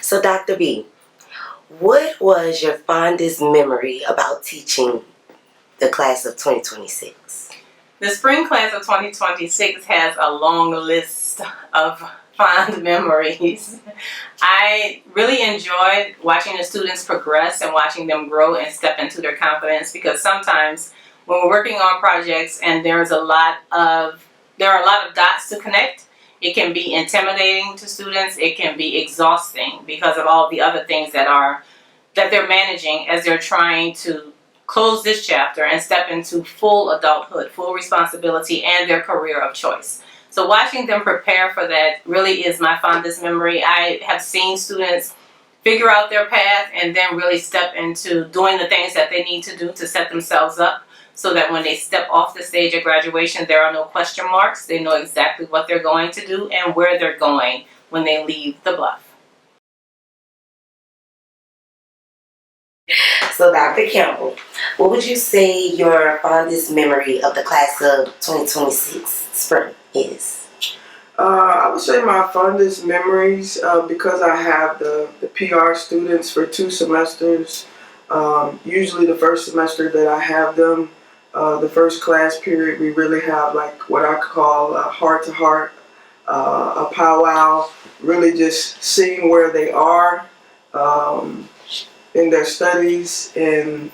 So, Dr. B, what was your fondest memory about teaching the class of 2026? The spring class of 2026 has a long list of fond memories. I really enjoyed watching the students progress and watching them grow and step into their confidence, because sometimes when we're working on projects and there are a lot of dots to connect, it can be intimidating to students. It can be exhausting because of all the other things that they're managing as they're trying to close this chapter and step into full adulthood, full responsibility, and their career of choice. So watching them prepare for that really is my fondest memory. I have seen students figure out their path and then really step into doing the things that they need to do to set themselves up so that when they step off the stage at graduation, there are no question marks. They know exactly what they're going to do and where they're going when they leave the bluff. So, Dr. Campbell, what would you say your fondest memory of the class of 2026 spring is? I would say my fondest memories, because I have the PR students for 2 semesters. Usually the first semester that I have them, the first class period, we really have like what I call a heart-to-heart, a powwow, really just seeing where they are in their studies and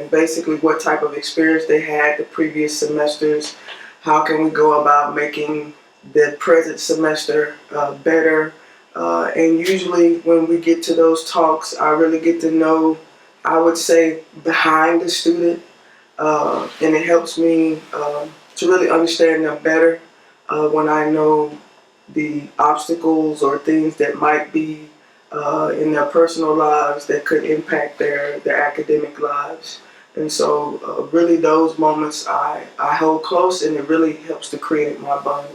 basically what type of experience they had the previous semesters. How can we go about making the present semester better? And usually when we get to those talks, I really get to know, I would say, behind the student, and it helps me to really understand them better when I know the obstacles or things that might be in their personal lives that could impact their academic lives. And so really those moments I hold close, and it really helps to create my bond.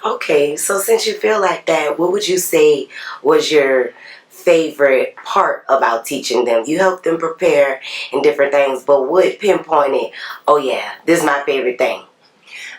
Okay, so since you feel like that, what would you say was your favorite part about teaching them? You help them prepare and different things, but what pinpointed, oh yeah, this is my favorite thing?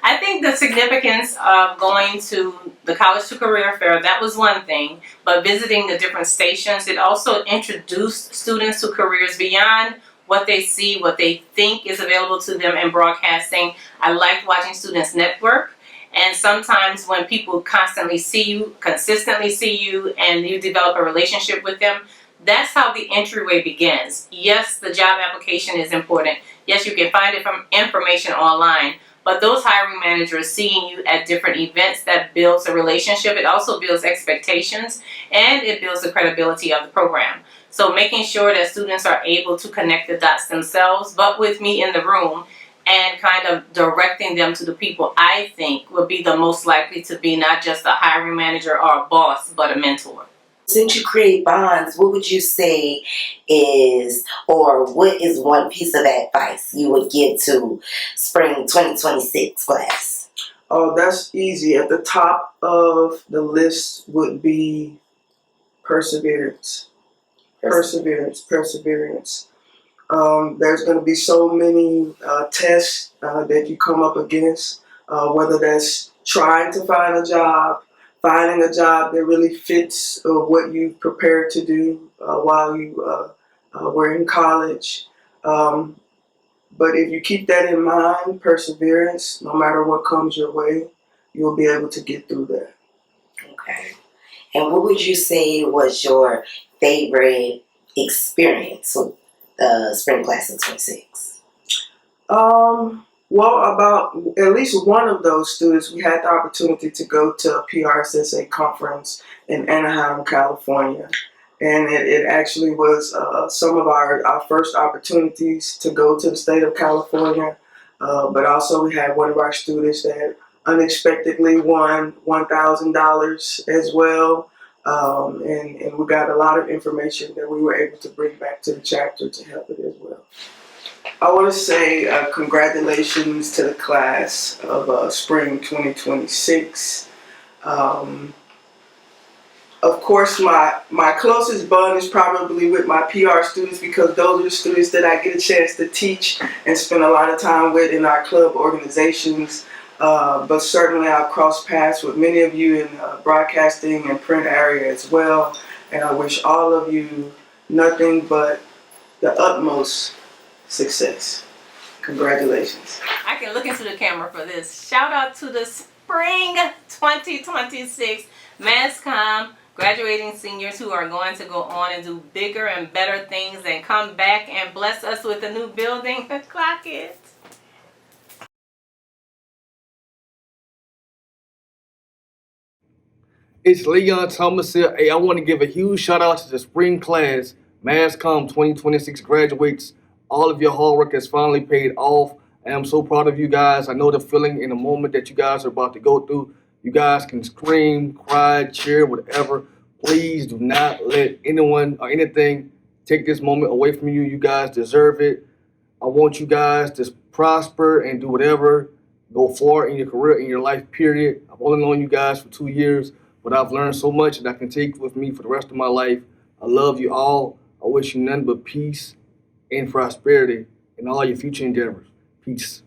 I think the significance of going to the College to Career Fair, that was one thing, but visiting the different stations, it also introduced students to careers beyond what they see, what they think is available to them in broadcasting. I liked watching students network, and sometimes when people constantly see you, consistently see you, and you develop a relationship with them, that's how the entryway begins. Yes, the job application is important. Yes, you can find information online. But those hiring managers seeing you at different events, that builds a relationship. It also builds expectations, and it builds the credibility of the program. So making sure that students are able to connect the dots themselves, but with me in the room, and kind of directing them to the people I think would be the most likely to be not just a hiring manager or a boss, but a mentor. Since you create bonds, what would you say is, or what is one piece of advice you would give to spring 2026 class? Oh, that's easy. At the top of the list would be perseverance. Perseverance. There's going to be so many tests that you come up against, whether that's trying to find a job, finding a job that really fits what you prepared to do while you were in college. But if you keep that in mind, perseverance, no matter what comes your way, you'll be able to get through that. Okay. And what would you say was your favorite experience with the spring class of 26? Well, about at least one of those students, we had the opportunity to go to a PRSSA conference in Anaheim, California. And it actually was some of our first opportunities to go to the state of California. But also we had one of our students that unexpectedly won $1,000 as well. And we got a lot of information that we were able to bring back to the chapter to help it as well. I want to say congratulations to the class of spring 2026. Of course, my closest bond is probably with my PR students, because those are the students that I get a chance to teach and spend a lot of time with in our club organizations. but certainly I've crossed paths with many of you in the broadcasting and print area as well. And I wish all of you nothing but the utmost success. Congratulations. I can look into the camera for this. Shout out to the spring 2026 MassCom graduating seniors who are going to go on and do bigger and better things and come back and bless us with a new building. Clock it. It's Leon Thomas here. Hey, I want to give a huge shout out to the spring class, MassCom 2026 graduates. All of your hard work has finally paid off. And I'm so proud of you guys. I know the feeling in the moment that you guys are about to go through. You guys can scream, cry, cheer, whatever. Please do not let anyone or anything take this moment away from you. You guys deserve it. I want you guys to prosper and do whatever, go far in your career, in your life, period. I've only known you guys for 2 years, but I've learned so much that I can take with me for the rest of my life. I love you all. I wish you nothing but peace and prosperity in all your future endeavors. Peace.